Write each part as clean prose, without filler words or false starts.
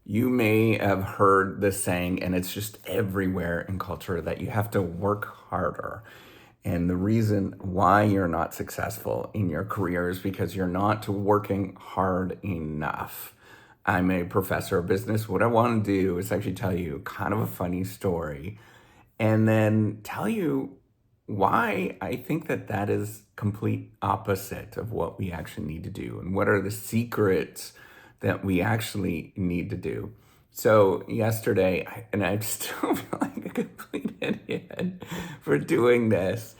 You may have heard this saying, and it's just everywhere in culture, that you have to work harder. And the reason why you're not successful in your career is because you're not working hard enough. I'm a professor of business. What I want to do is actually tell you kind of a funny story and then tell you why I think that that is complete opposite of what we actually need to do and what are the secrets that we actually need to do. So yesterday, and I still feel like a complete idiot for doing this.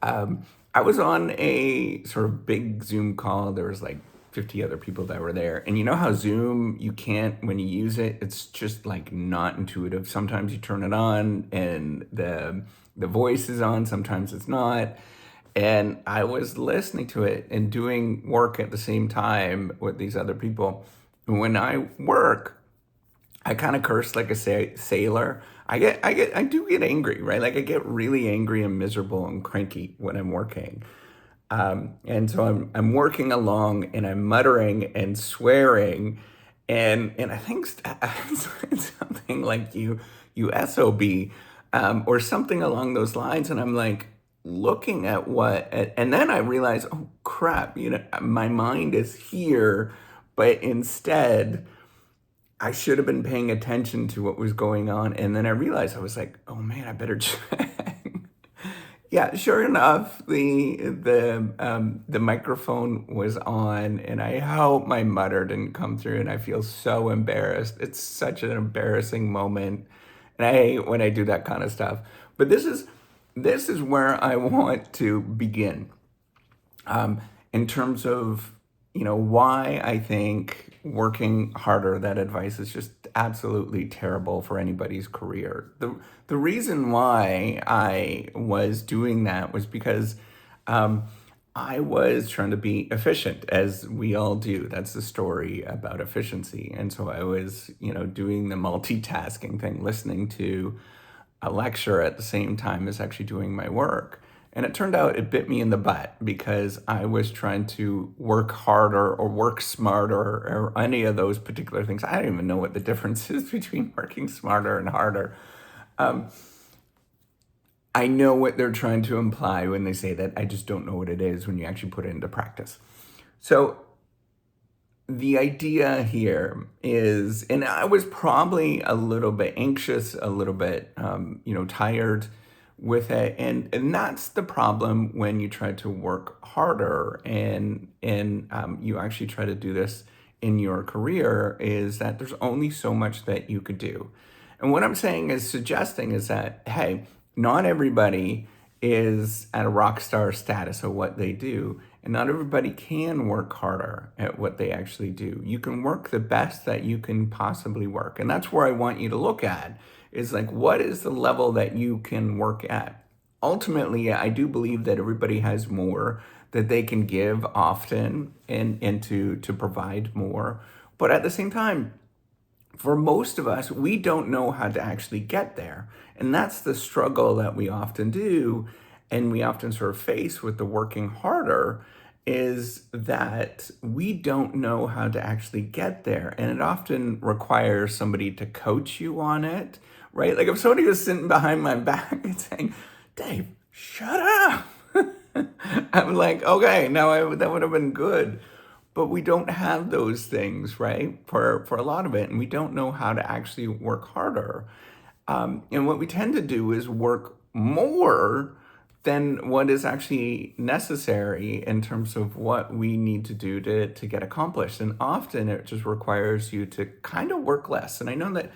I was on a sort of big Zoom call. There was like 50 other people that were there. And you know how Zoom, you can't, when you use it, it's just like not intuitive. Sometimes you turn it on and the voice is on, sometimes it's not. And I was listening to it and doing work at the same time with these other people. When I work, I kind of curse like a sailor. I do get angry, right? Like I get really angry and miserable and cranky when I'm working. And so I'm working along and I'm muttering and swearing, and I think it's something like you sob, or something along those lines. And I'm like looking at and then I realize, oh crap, my mind is here, but instead I should have been paying attention to what was going on. And then I realized I was like, oh man, I better check. Yeah, sure enough, the microphone was on, and I hope my mutter didn't come through, and I feel so embarrassed. It's such an embarrassing moment, and I hate when I do that kind of stuff. But this is where I want to begin, in terms of why I think working harder, that advice is just absolutely terrible for anybody's career. The reason why I was doing that was because I was trying to be efficient, as we all do. That's the story about efficiency. And so I was, doing the multitasking thing, listening to a lecture at the same time as actually doing my work. And it turned out it bit me in the butt because I was trying to work harder or work smarter or any of those particular things. I don't even know what the difference is between working smarter and harder. I know what they're trying to imply when they say that. I just don't know what it is when you actually put it into practice. So the idea here is, and I was probably a little bit anxious, a little bit, tired with it, and that's the problem when you try to work harder and you actually try to do this in your career, is that there's only so much that you could do. And what I'm saying is suggesting is that, hey, not everybody is at a rock star status of what they do, and not everybody can work harder at what they actually do. You can work the best that you can possibly work. And that's where I want you to look at, is like, what is the level that you can work at? Ultimately, I do believe that everybody has more that they can give often and to provide more. But at the same time, for most of us, we don't know how to actually get there. And that's the struggle that we often do, and we often sort of face with the working harder, is that we don't know how to actually get there. And it often requires somebody to coach you on it, right? Like if somebody was sitting behind my back and saying, Dave, shut up. I'm like, okay, that would have been good. But we don't have those things, right? For a lot of it, and we don't know how to actually work harder. And what we tend to do is work more than what is actually necessary in terms of what we need to do to get accomplished. And often it just requires you to kind of work less. And I know that,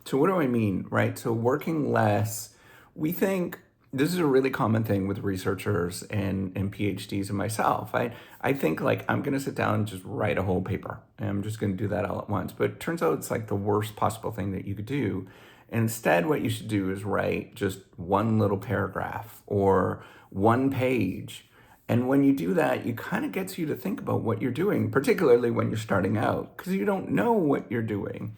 so what do I mean, right? So working less, we think this is a really common thing with researchers and PhDs and myself. I think like I'm going to sit down and just write a whole paper and I'm just going to do that all at once. But it turns out it's like the worst possible thing that you could do. Instead, what you should do is write just one little paragraph or one page. And when you do that, it kind of gets you to think about what you're doing, particularly when you're starting out, because you don't know what you're doing.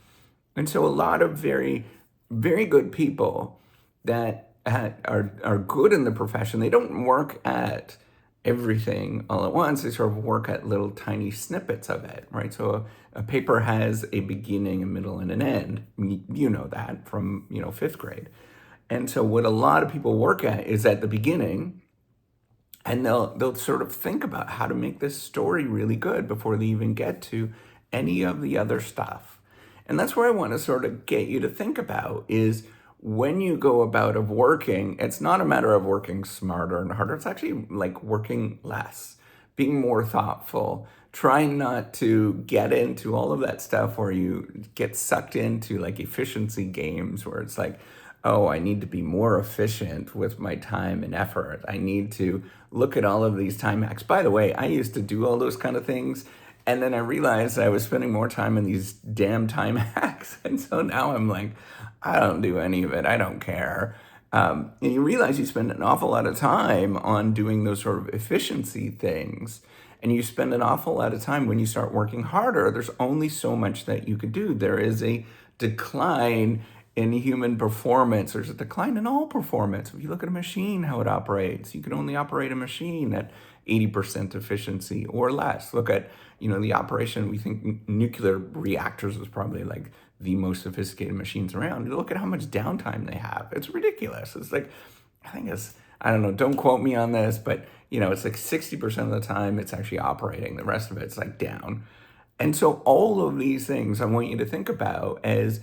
And so a lot of very, very good people that are good in the profession, they don't work at everything all at once. They sort of work at little tiny snippets of it, right? So a paper has a beginning, a middle, and an end. You know that from, fifth grade. And so what a lot of people work at is at the beginning, and they'll sort of think about how to make this story really good before they even get to any of the other stuff. And that's where I want to sort of get you to think about is when you go about of working, it's not a matter of working smarter and harder. It's actually like working less, being more thoughtful, trying not to get into all of that stuff where you get sucked into like efficiency games where it's like, oh, I need to be more efficient with my time and effort. I need to look at all of these time hacks. By the way, I used to do all those kind of things. And then I realized I was spending more time in these damn time hacks. And so now I'm like, I don't do any of it. I don't care. And you realize you spend an awful lot of time on doing those sort of efficiency things. And you spend an awful lot of time when you start working harder. There's only so much that you could do. There is a decline in human performance. There's a decline in all performance. If you look at a machine, how it operates, you can only operate a machine at 80% efficiency or less. Look at, the operation. We think nuclear reactors is probably like the most sophisticated machines around. You look at how much downtime they have. It's ridiculous. It's like, I don't know, don't quote me on this, but it's like 60% of the time it's actually operating. The rest of it's like down. And so all of these things I want you to think about as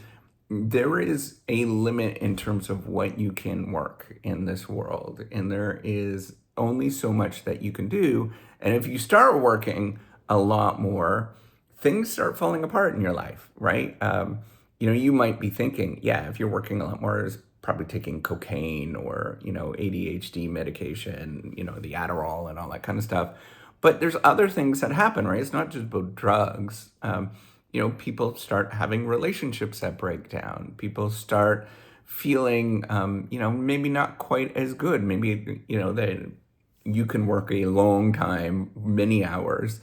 there is a limit in terms of what you can work in this world. And there is only so much that you can do. And if you start working a lot more, things start falling apart in your life, right? You might be thinking, yeah, if you're working a lot more, it's probably taking cocaine or, ADHD medication, the Adderall and all that kind of stuff. But there's other things that happen, right? It's not just about drugs. People start having relationships that break down. People start feeling, maybe not quite as good. Maybe, that you can work a long time, many hours,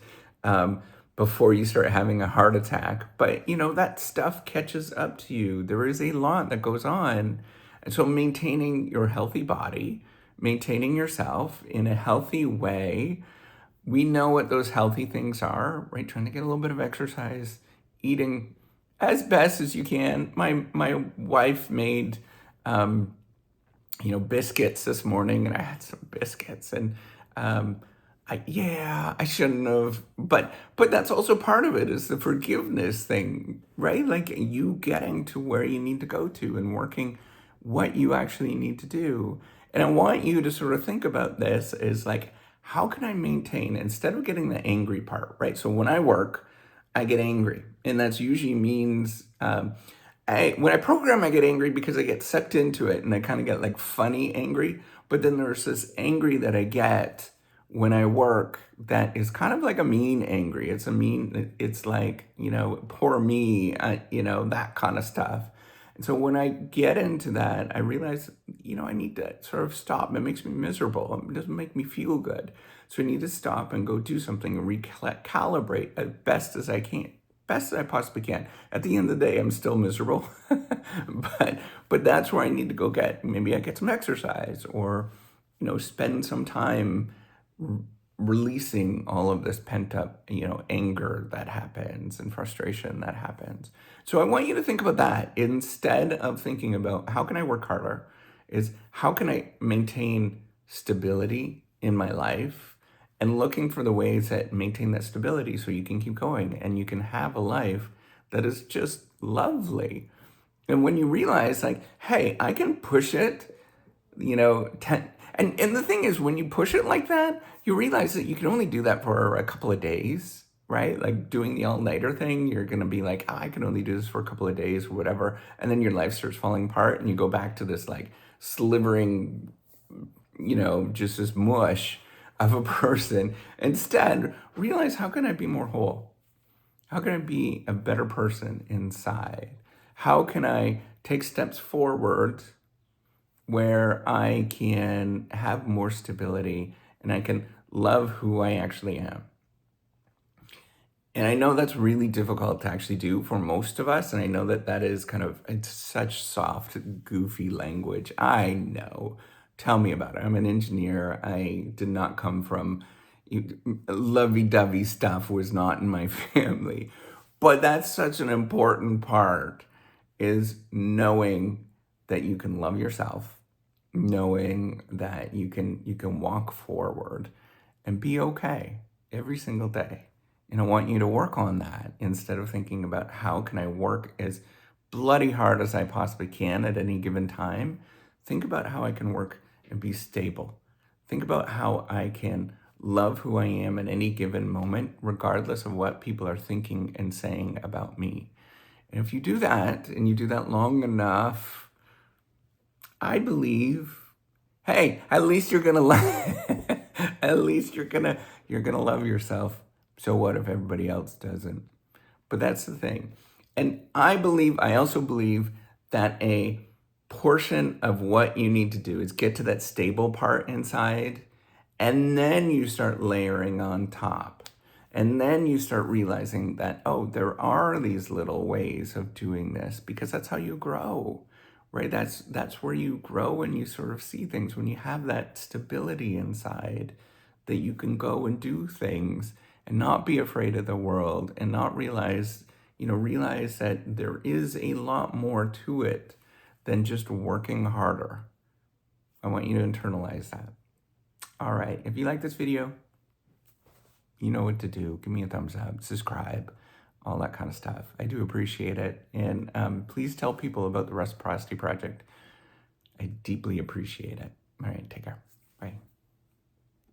before you start having a heart attack. But, that stuff catches up to you. There is a lot that goes on. And so maintaining your healthy body, maintaining yourself in a healthy way, we know what those healthy things are, right? Trying to get a little bit of exercise, eating as best as you can. My wife made, biscuits this morning, and I had some biscuits, and I shouldn't have, but that's also part of it is the forgiveness thing, right? Like you getting to where you need to go to and working what you actually need to do. And I want you to sort of think about this is like, how can I maintain instead of getting the angry part, right? So when I work, I get angry, and that's usually means when I program, I get angry because I get sucked into it, and I kind of get like funny angry. But then there's this angry that I get when I work that is kind of like a mean angry. It's like poor me, that kind of stuff. And so when I get into that, I realize, I need to sort of stop. It makes me miserable. It doesn't make me feel good. So I need to stop and go do something and recalibrate as best as I can, best as I possibly can. At the end of the day, I'm still miserable, but that's where I need to go maybe I get some exercise or, spend some time releasing all of this pent up, anger that happens and frustration that happens. So I want you to think about that instead of thinking about how can I work harder, is how can I maintain stability in my life and looking for the ways that maintain that stability so you can keep going and you can have a life that is just lovely. And when you realize like, hey, I can push it, 10, and the thing is, when you push it like that, you realize that you can only do that for a couple of days, right? Like doing the all-nighter thing, you're going to be like, I can only do this for a couple of days or whatever. And then your life starts falling apart and you go back to this like slivering, just this mush of a person. Instead, realize, how can I be more whole? How can I be a better person inside? How can I take steps forward where I can have more stability and I can love who I actually am? And I know that's really difficult to actually do for most of us. And I know that is it's such soft, goofy language. I know. Tell me about it. I'm an engineer. I did not come from lovey-dovey stuff was not in my family. But that's such an important part is knowing that you can love yourself, knowing that you can walk forward and be okay every single day. And I want you to work on that instead of thinking about how can I work as bloody hard as I possibly can at any given time. Think about how I can work and be stable. Think about how I can love who I am at any given moment, regardless of what people are thinking and saying about me. And if you do that and you do that long enough, I believe, hey, at least you're gonna at least you're gonna love yourself. So what if everybody else doesn't? But that's the thing. And I also believe that a portion of what you need to do is get to that stable part inside, and then you start layering on top. And then you start realizing that, oh, there are these little ways of doing this because that's how you grow, right? That's where you grow and you sort of see things when you have that stability inside that you can go and do things and not be afraid of the world and not realize that there is a lot more to it than just working harder. I want you to internalize that. All right, if you like this video, you know what to do. Give me a thumbs up, subscribe, all that kind of stuff. I do appreciate it. And please tell people about the Reciprocity Project. I deeply appreciate it. All right, take care. Bye.